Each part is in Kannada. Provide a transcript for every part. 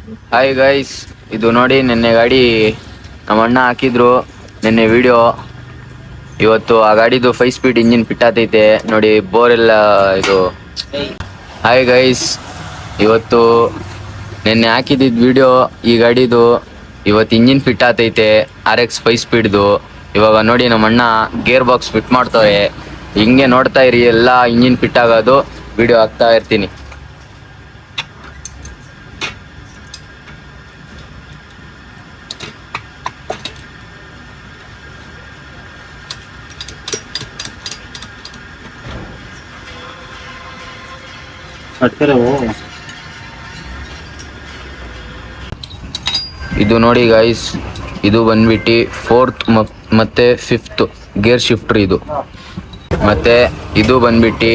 ಹಾಯ್ ಗೈಸ್, ಇದು ನೋಡಿ ನಿನ್ನೆ ಗಾಡಿ ನಮ್ಮ ಅಣ್ಣ ಹಾಕಿದ್ರು ನಿನ್ನೆ ವಿಡಿಯೋ. ಇವತ್ತು ಆ ಗಾಡಿದು 5 ಸ್ಪೀಡ್ ಇಂಜಿನ್ ಫಿಟ್ ಆತೈತೆ ನೋಡಿ. ಬೋರ್ ಎಲ್ಲ ಇದು. ಹಾಯ್ ಗೈಸ್, ಇವತ್ತು ನಿನ್ನೆ ಹಾಕಿದ್ದು ವಿಡಿಯೋ ಈ ಗಾಡಿದು. ಇವತ್ತು ಇಂಜಿನ್ ಫಿಟ್ ಆತೈತೆ RX 5 ಸ್ಪೀಡ್ದು. ಇವಾಗ ನೋಡಿ ನಮ್ಮ ಅಣ್ಣ ಗೇರ್ ಬಾಕ್ಸ್ ಫಿಟ್ ಮಾಡ್ತಾರೆ. ಹಿಂಗೆ ನೋಡ್ತಾ ಇರಿ, ಎಲ್ಲ ಇಂಜಿನ್ ಫಿಟ್ ಆಗೋದು ವಿಡಿಯೋ ಹಾಕ್ತಾ ಇರ್ತೀನಿ. ಇದು ನೋಡಿ ಗೈಸ್, ಇದು ಬಂದ್ಬಿಟ್ಟು 4th ಮತ್ತೆ 5th ಗೇರ್ ಶಿಫ್ಟರ್ ಇದು. ಮತ್ತೆ ಇದು ಬಂದ್ಬಿಟ್ಟು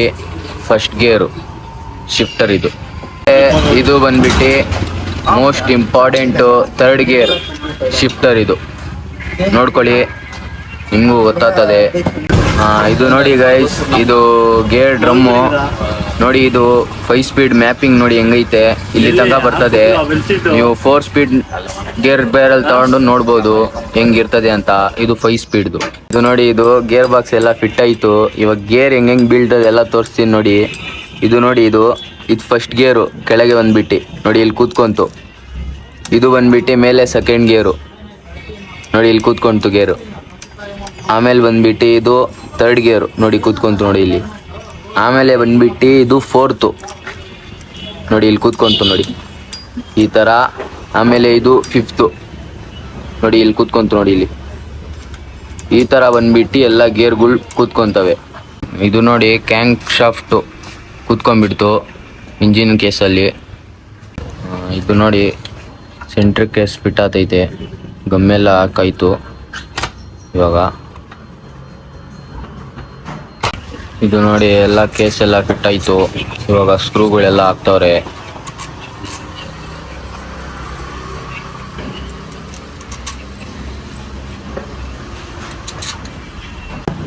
ಫಸ್ಟ್ ಗೇರು ಶಿಫ್ಟರ್ ಇದು. ಇದು ಬಂದ್ಬಿಟ್ಟು most important 3rd gear shifter ಇದು. ನೋಡ್ಕೊಳ್ಳಿ, ನಿಮಗೂ ಗೊತ್ತಾಗ್ತದೆ. ಇದು ನೋಡಿ ಗೈಸ್, ಇದು ಗೇರ್ ಡ್ರಮ್ಮು ನೋಡಿ. ಇದು 5 ಸ್ಪೀಡ್ ಮ್ಯಾಪಿಂಗ್ ನೋಡಿ ಹೆಂಗೈತೆ, ಇಲ್ಲಿ ತನಕ ಬರ್ತದೆ. ನೀವು 4 ಸ್ಪೀಡ್ ಗೇರ್ ಬೇರಲ್ಲಿ ತಗೊಂಡು ನೋಡ್ಬೋದು ಹೆಂಗಿರ್ತದೆ ಅಂತ. ಇದು 5 ಸ್ಪೀಡ್ದು. ಇದು ನೋಡಿ, ಇದು ಗೇರ್ ಬಾಕ್ಸ್ ಎಲ್ಲ ಫಿಟ್ ಆಯಿತು. ಇವಾಗ ಗೇರ್ ಹೆಂಗೆ ಬೀಳ್ತದೆ ಎಲ್ಲ ತೋರಿಸ್ತೀನಿ ನೋಡಿ. ಇದು ನೋಡಿ, ಇದು ಫಸ್ಟ್ ಗೇರು ಕೆಳಗೆ ಬಂದ್ಬಿಟ್ಟು ನೋಡಿ, ಇಲ್ಲಿ ಕೂತ್ಕೊಂತು. ಇದು ಬಂದ್ಬಿಟ್ಟು ಮೇಲೆ 2nd ಗೇರು ನೋಡಿ, ಇಲ್ಲಿ ಕೂತ್ಕೊಂತು ಗೇರು. ಆಮೇಲೆ ಬಂದ್ಬಿಟ್ಟು ಇದು 3rd ಗೇರು ನೋಡಿ, ಕೂತ್ಕೊಂತು ನೋಡಿ ಇಲ್ಲಿ. ಆಮೇಲೆ ಬಂದ್ಬಿಟ್ಟು ಇದು 4th ನೋಡಿ, ಇಲ್ಲಿ ಕೂತ್ಕೊಂತು ನೋಡಿ ಈ ಥರ. ಆಮೇಲೆ ಇದು 5th ನೋಡಿ, ಇಲ್ಲಿ ಕೂತ್ಕೊಂತು ನೋಡಿ ಇಲ್ಲಿ. ಈ ಥರ ಬಂದ್ಬಿಟ್ಟು ಎಲ್ಲ ಗೇರ್ಗಳು ಕೂತ್ಕೊತವೆ. ಇದು ನೋಡಿ, ಕ್ಯಾಂಕ್ ಶಾಫ್ಟು ಕೂತ್ಕೊಂಡ್ಬಿಡ್ತು ಇಂಜಿನ್ ಕೇಸಲ್ಲಿ. ಇದು ನೋಡಿ, ಸೆಂಟ್ರಿಕ್ ಕೇಸ್ ಫಿಟ್ ಆತೈತೆ. ಗಮ್ಮೆಲ್ಲ ಹಾಕಾಯ್ತು ಇವಾಗ. ಇದು ನೋಡಿ, ಎಲ್ಲ ಕೇಸ್ ಎಲ್ಲ ಫಿಟ್ ಆಯಿತು. ಇವಾಗ ಸ್ಕ್ರೂಗಳೆಲ್ಲ ಹಾಕ್ತವ್ರೆ.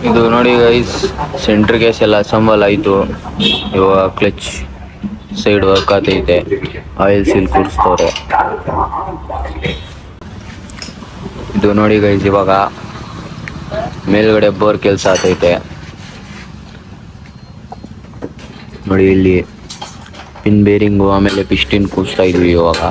ಇದು ನೋಡಿ ಗೈಸ್, ಸೆಂಟ್ರ್ ಕೇಸ್ ಎಲ್ಲ ಅಸೆಂಬಲ್ ಆಯಿತು. ಇವಾಗ ಕ್ಲಚ್ ಸೈಡ್ ವರ್ಕ್ ಆಗ್ತೈತೆ. ಆಯಿಲ್ ಸೀಲ್ ಕೂರಿಸ್ತವ್ರೆ. ಇದು ನೋಡಿ ಗೈಸ್, ಇವಾಗ ಮೇಲ್ಗಡೆ ಬೋರ್ ಕೆಲಸ ಆಗ್ತೈತೆ ನೋಡಿ. ಇಲ್ಲಿ ಪಿನ್ ಬೇರಿಂಗು ಆಮೇಲೆ ಪಿಸ್ಟಿನ್ ಕೂರಿಸ್ತಾ ಇದ್ವಿ ಇವಾಗ.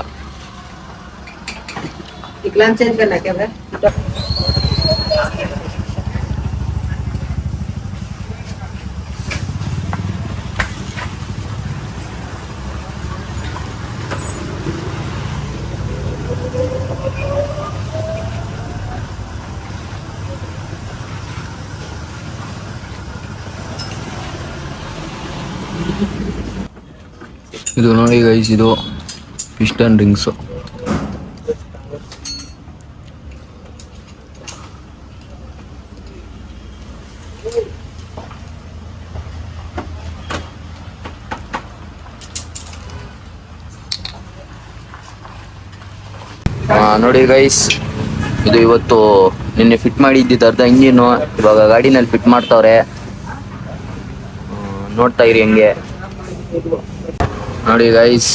ಇದು ನೋಡಿ ಗೈಸ್, ಇದು ಪಿಸ್ಟನ್ ರಿಂಗ್ಸು. ನೋಡಿ ಗೈಸ್, ಇದು ಇವತ್ತು ನಿನ್ನೆ ಫಿಟ್ ಮಾಡಿದ್ದಿದ್ದು ಅರ್ಧ ಇಂಜಿನ್ನು ಇವಾಗ ಗಾಡಿನಲ್ಲಿ ಫಿಟ್ ಮಾಡ್ತವ್ರೆ. ನೋಡ್ತಾ ಇರಿ ಹೆಂಗೆ ನೋಡಿ ಗೈಸ್.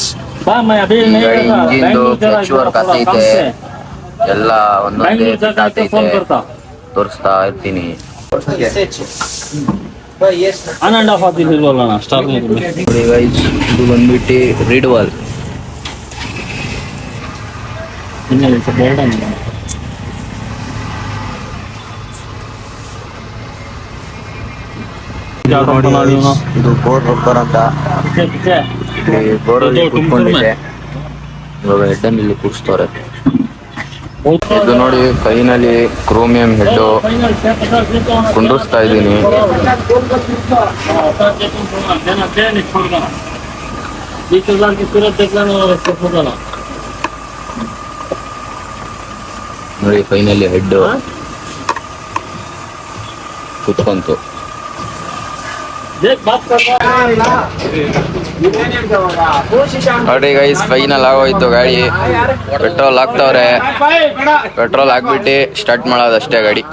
ಗಾಡಿ ಇಂಜಿನ್ದು ಕ್ಲಚ್ ವರ್ಕ್ ಆಗ್ತೈತೆ, ಎಲ್ಲ ಒಂದೊಂದೇ ಫಿಟ್ ಆಗ್ತೈತೆ. ತೋರಿಸ್ತಾ ಇರ್ತೀನಿ. ನೋಡಿ ಗೈಸ್, ಇದು ಬಂದ್ಬಿಟ್ಟು ರೀಡ್ ವಾಲ್. ಇದು ಬೋರ್ ರಬ್ಬರ್ ಅಂತ. ಬೋರಲ್ಲಿ ಕೂತ್ಕೊಂಡಿದೆ. ಇವಾಗ ಹೆಡ್ಡನ್ನು ಇಲ್ಲಿ ಕೂರಿಸ್ತವ್ರೆ. ಇದು ನೋಡಿ, ಫೈನಲಿ ಕ್ರೋಮಿಯಂ ಹೆಡ್ಡು ಕುಂಡಿಸ್ತಾ ಇದ್ದೀನಿ. ನೋಡಿ, ಫೈನಲಿ ಹೆಡ್ ಕುತ್ಕೊಂತು. ನೋಡಿ ಗೈಸ್, ಫೈನಲ್ ಆಗೋಯ್ತು ಗಾಡಿ. ಪೆಟ್ರೋಲ್ ಹಾಕ್ತವ್ರೆ. ಪೆಟ್ರೋಲ್ ಹಾಕ್ಬಿಟ್ಟು ಸ್ಟಾರ್ಟ್ ಮಾಡೋದಷ್ಟೇ ಗಾಡಿ.